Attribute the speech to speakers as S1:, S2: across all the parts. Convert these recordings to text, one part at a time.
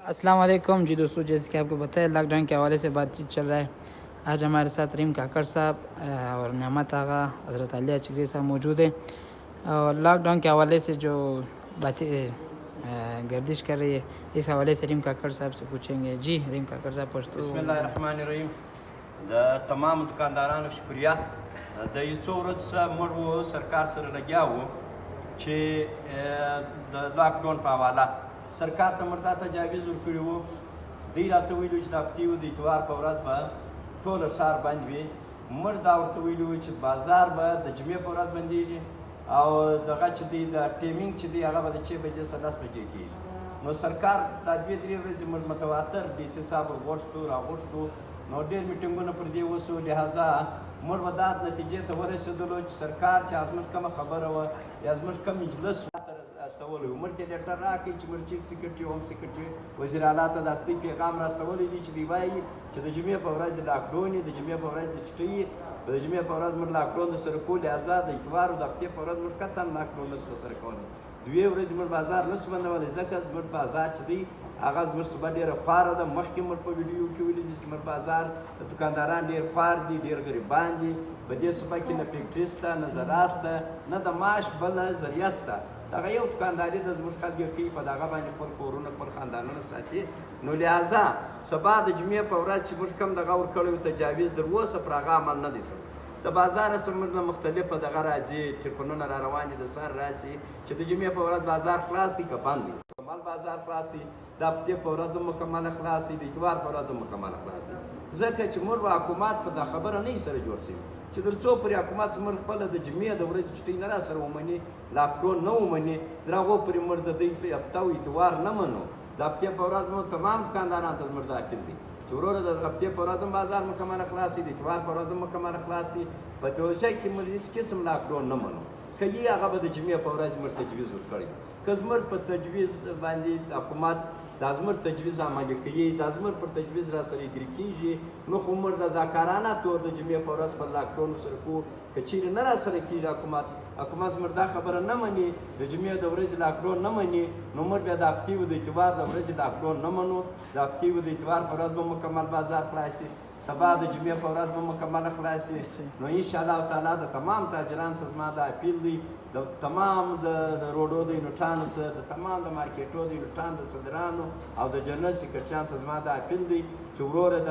S1: अस्सलाम वालेकुम जी दोस्तों, जैसे कि आपको पता है लॉकडाउन के हवाले से बातचीत चल रहा है। आज हमारे साथ रहीम काकड़ साहब और नेमत आगा हज़रत अली चिकज़ई साहब मौजूद हैं और लॉकडाउन के हवाले से जो बातें गर्दिश कर रही है इस हवाले से रहीम काकड़ साहब से पूछेंगे। जी रहीम काकड़ साहब पूछते
S2: बिस्मिल्लाहिर्रहमानिर्रहीम। د तमाम दुकानदारانو شکریہ د یو څو ورځې څخه موږ سرکار سره لګیا وو چې د لاکډاون په حواله سرکار ته موږ دا تجاویز ورکړي وو. دوی راته ویلي وو چې د هفتې د اتوار په ورځ به ټوله ښار بند وي. موږ دا ورته ویلي وو چې بازار به د جمعې په ورځ بندېږي او دغه چې دی د ټیمینګ چې دی هغه به د 6 بجې څخه 10 بجې کېږي. نو سرکار دا 2-3 ورځې موږ متواتر ډي سي صاحب راغوښتو نو ډېر میټینګونه پر دې وسو، لهذا موږ به دا نتیجې ته ورسېدلو چې سرکار چې زموږ کومه خبره وه یا زموږ کوم مجلس استولی وو، موږ ته لیټر راکړئ چې موږ چیف سیکرټري هوم سیکرټري وزیر اعلی ته د اصلي پیغام راستولی دی چې دوی وایي چې د جمعې په ورځ د لاکډاون د جمعې په ورځ د چټۍ د جمعې په ورځ موږ لاکډاون سره کوو، لهذا د اتوار او د هفتې په ورځ موږ قطعا لاکډاون نشو سره کولی. 2 ورځې موږ بازار نشو بندولی ځکه زموږ بازار چې دی هغه زموږ صبح ډېره خواره ده. مخکې موږ په ویډیو کې ویلي دي چې زموږ بازار د دوکانداران ډېر خوار دي، ډېر غریبان دي. په دې صبح کې نه فیکټري شته، نه زراعت شته، نه د معاش بله ذریعه شته. دغه یو دوکانداري د زموږ خلک کوي، په دغه باندې خپل کورونه خپل خاندانونه ساتي. نو لهذا سبا د جمعې په ورځ چې موږ کوم دغه ورکړی وو تجاویز تر اوسه پر هغه عمل نه دی شوی. د بازار سره موږ نه مختلفه دغه راځي، ټلیفونونه را روان دي د سهار راشي چې د جمعې په ورځ بازار خلاص دی که بند دی. مکمل بازار خلاص دی، د هفتې په ورځ هم مکمله خلاص دی، د اتوار په ورځ هم مکمله خلاص دی. ځکه چې موږ حکومت په دا خبره نه سره جوړ شوي چې تر څو پورې حکومت زموږ خپله د جمعې د ورځې چټۍ نه راسره ومني، لاکډاون نه ومني، تر هغو پورې موږ د دوی هفته او اتوار نه منو. د هفتې په ورځ مو تمام دوکانداران ته زموږ دا اپیل دی چې وروره د هفتې په ورځ هم بازار مکمله خلاص دی، د اتوار په ورځ هم مکمله خلاص دی. په دې شی کې موږ هېڅ قسم لاکډاون نه منو. که یې هغه به د جمعې په ورځ موږ تجویز ورکړی، که زموږ په تجویز باندې حکومت دا زموږ تجویز عملي کوي، دا زموږ پر تجویز را سره اګري کېږي، نو خو موږ رضاکارانه طور د جمعې په ورځ پر لاکډاون سره کوو. که چیرې نه را سره کېږي حکومت زموږ دا خبره نه مني، د جمعې د ورځې لاکډاون نه مني، نو موږ بیا د هفتې او د اتوار د ورځې لاکډاون نه منو. د هفتې او د اتوار په ورځ به مکمل بازار خلاص شي، سبا د جمعې په ورځ به مکمله خلاص شي. نو انشاءالله تعالی د تمام تاجرانو څخه زما دا اپیل دی، د تمام د روډو د یونټانو څخه، د تمام د مارکیټو د یونټانو د صدرانو او د جنرال سیکرټریانو څخه زما دا اپیل دی چې وروره د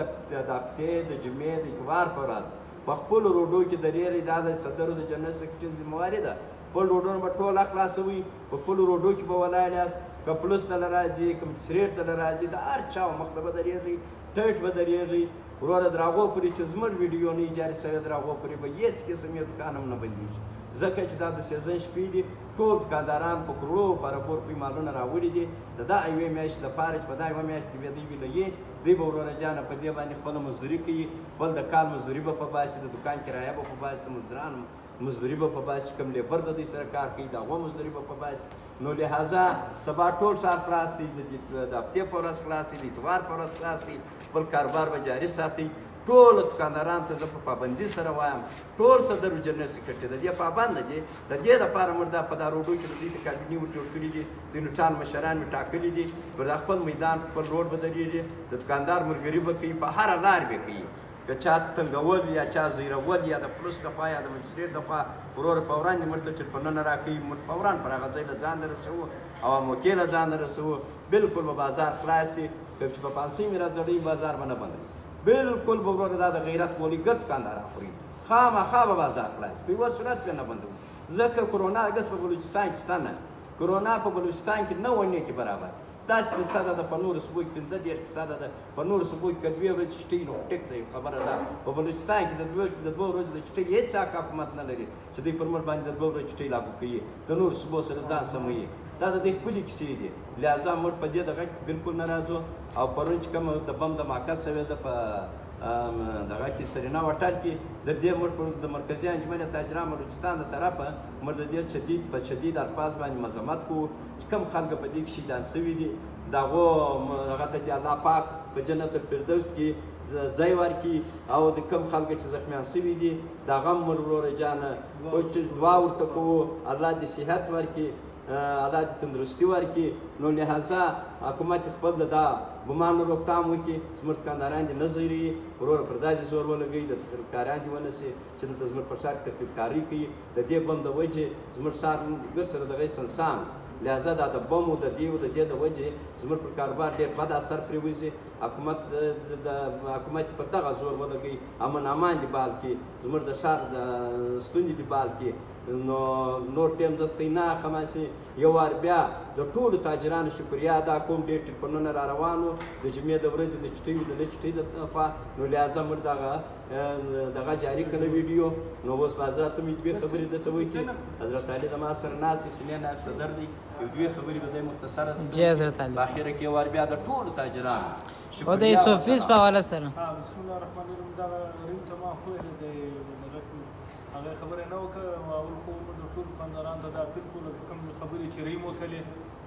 S2: هفتې د جمعې د اتوار په ورځ په خپلو روډو کې درېږئ. دا د صدرو د جنرال سیکرټري ذمهواري ده. خپل روډونه به ټول خلاصوئ، په خپلو روډو کې به ولاړ یاست، که پولیس ته راځي، که مجسټریټ ته راځي، د هر چا مخ ته به درېږئ، ټیټ به درېږئ. وروره تر هغو پورې چې زموږ ویډیو نه جاري شوې تر هغو پورې به هېڅ قسم یې دوکان هم نه بندېږي. ځکه چې دا د سیزن شپې دي، ټول دوکانداران په کروړو په اربور پورې مالونه راوړي دي د دا یوې میاشتې لپاره چې په دا یوه میاشت کې بیا دوی ویلهیي دوی به وروره جانه په دې باندې خپله مزدوري کوي، بل د کال مزدوري به په باسي، د دوکان کرایه به په باسي، د مزدورانو مزدوري به په باسي، کوم لیبر د دوی سره کار کوي د هغو مزدوري به په باسي. نو لهذا سبا ټول ښار خلاص دی، د هفتې په ورځ خلاص دی، د اتوار په ورځ خلاص دی، خپل کاروبار به جاري ساتئ. ټول دوکانداران ته زه په پابندي سره وایم، ټول صدر جنرال سیکرټري د دې پابنده دي. د دې لپاره موږ دا په دا روډو کې د دوی د کابینې ور جوړ کړي دي، د یونټان مشران مې ټاکلي دي، پر دا خپل میدان خپل روډ به درېږي، د دوکاندار ملګري به کوي، په هره لار به کوي. که چا تنګول یا چا زیرول یا د پولیس لخوا یا د مجسټریټ لخوا وروره فوراً موږ ته ټلیفونونه راکوي، موږ فوراً پر هغه ځای له ځان رسوو او موقع له ځان رسوو. بالکل به بازار خلاص شي، که چې په 500 ورځ زړی بازار به نه بندوي، بالکل به وروره دا د غیرت پولیګر دوکانداران خوري، خامخا به بازار خلاص په یوه صورت به نه بندوو. ځکه کرونا اګست په بلوچستان کې شته نه، کرونا په بلوچستان کې 9 کې برابر 10% ده، په نورو صوبو کې 15% ده، په نورو صوبو کې که 2 ورځې چټۍ نو ټیک دی خبره ده. په بلوچستان کې د 2 ورځو د چټۍ هېڅ حکومت نه لري چې دوی پر موږ باندې د 2 ورځو چټۍ لاګو کوي، د نورو صوبو سره ځان سموي. دا د دوی خپلې کیسې دي. لهذا موږ په دې دغه کې بالکل نه راځو. او پرون چې کومه د بم دماکه شوې ده په دغه کې سرینا هوټل کې، د دې موږ د مرکزي انجمن تاجران بلوچستان د طرفه موږ د دې شدید الفاظ باندې مذمت کوو چې کوم خلک په دې کې شهیدان شوي دي، د هغو هغه ته دې الله پاک په جنت الفردوس کې ځای ورکړي، او د کوم خلکو چې زخمیان شوي دي د هغه هم موږ وروره جانه دعا ورته کوو الله دې صحت ورکړي، الله دې تندرستي ورکړي. نو لهذا حکومت خپل د دا ګمان روکتام وکړي، زموږ دکانداران دې نه ځړي، وروره پر دا دې زور ولګوي، د تخریبکاران دې ونیسي چې دلته زموږ په ښار کې تخریبکاري کوي. د دې بم د وجې زموږ ښار ګر سره دغه سنسان، لهذا دا د بمو د دې د وجې زموږ پر کاروبار ډېر بد اثر پرې وځي. حکومت په دغه زور ولګوي، امن امان دې بال کړي، زموږ د ښار د ستونزې دې بال کړي. نو نور ټیم زستی نه خماسي. یو وار بیا د ټولو تاجرانو شکریا ادا کوم، ډېر ټلیفونونه را روان وو د جمعې د ورځې د چټۍ د نه چټۍ د خوا. نو لهذا موږ دغه جاري کړه ویډیو. نو اوس بازار ته مې دوې خبرې درته وکړي. حضرت علي د ما سره ناست دی، سینې نایب صدر دی، یو دوې خبرې به دی مختصره
S1: جی حضرت علي
S2: په اخره کې یو وار بیا د ټولو تاجرانو
S1: او د یوسف فیس په حواله سره
S3: بسم الله الرحمن الرحیم. دا ریم ته ما خو هغه خبره نه وکړه، اول خو د ټول دکاندارانو ته دا اپیل کوم کوم خبرې چې ریم وکړي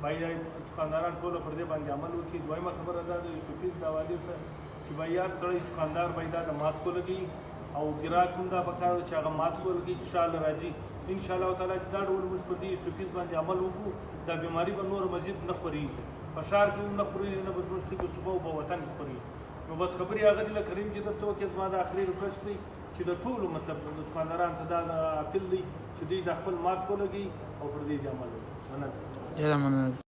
S3: باید دکانداران ټول پر دې باندې عمل وکړي. دویمه خبره دا د یوسف فیس د حوالې سره چې بایار سړی دکاندار باید دا د ماسکو لګي او ګراهک هم دا پکار چې هغه ماسکو لګي. ان شاء الله راځي ان شاء الله تعالی چې دا ډول موږ په دې یوسف فیس باندې عمل وکړو، دا بیماری به نور مزید نه خورېږي، په ښار کې هم نه خورېږي، نه به زموږ کې صبح او په وطن کې خورېږي. نو بس خبرې هغه دي لکه ریم چې درته وکړې، زما د آخري ریکویسټ کړئ چې د ټولو مطلب د دکانداران څخه دا اپیل دی چې دوی د خپل ماسک ولګي او پر دې عمل وکړي.
S1: ډېره مننه.